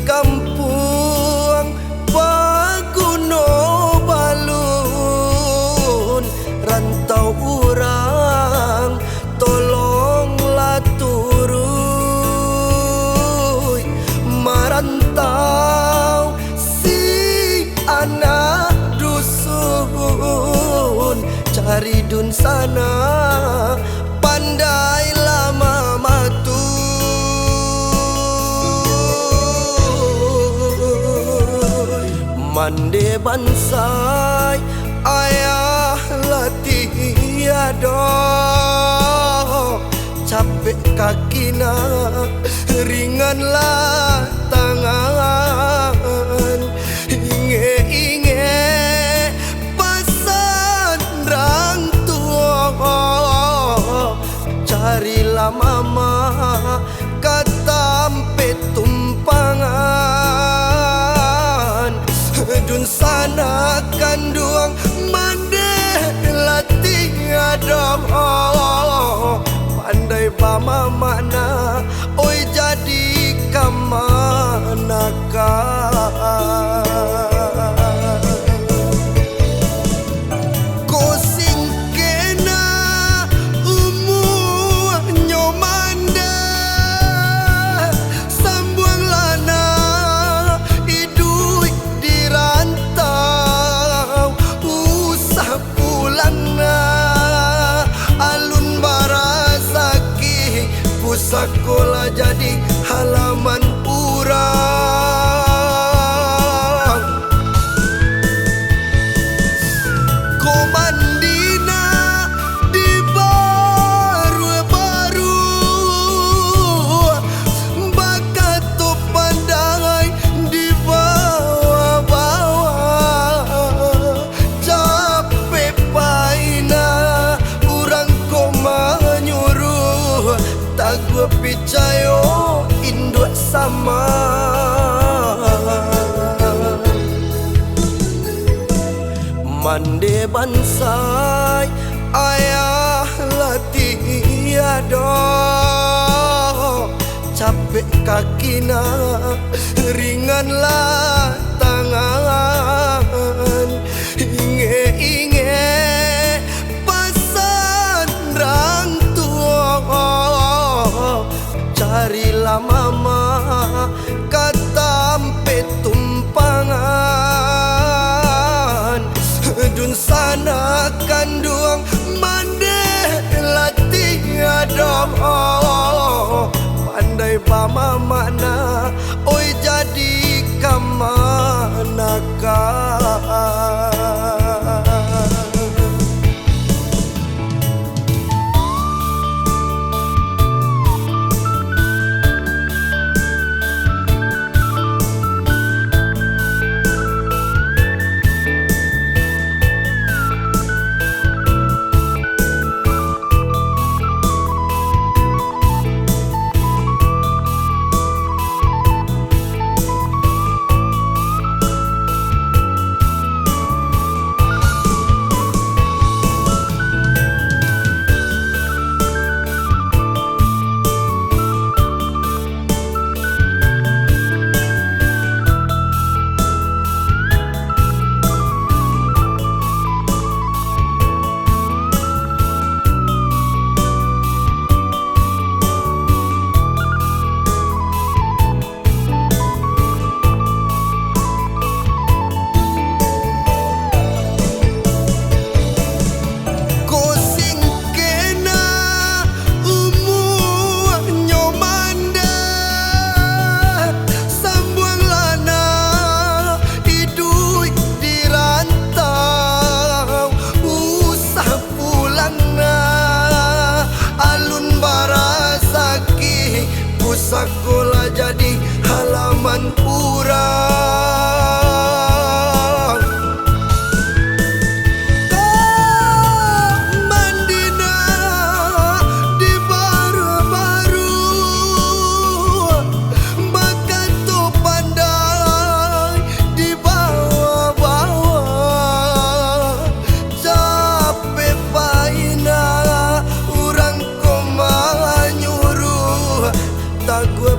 kampung Paguno Balun, rantau urang tolonglah turun marantau si anak dusun, cari dun sana pandai lama matu. Mande bansai ayah latih tiada, capek kakina ringanlah tangan. Inge-inge pasan rang tua, carilah mama katampe tumpangan. Dun sana kanduang mande latih ada, pandai pama mana oi jadi kamanakah. Sekolah jadi halaman urang, komandina di baru-baru, bakat tu pandai di bawah-bawah, capek paina urang koma nyuruh, tak gua picayo induk sama. Mande bansai ayah latih tiada, capek kakina ringanlah tangan. Inge-inge pasan rang tua, carilah mama katampe tumpangan. Dun sana kanduang mande latih ada, pandai pama mana oi jadi kamanakah. Sekolah jadi halaman urang, komandina di baru-baru, bakat tu pandai di bawah-bawah, capek paina urang koma nyuruh, tak gua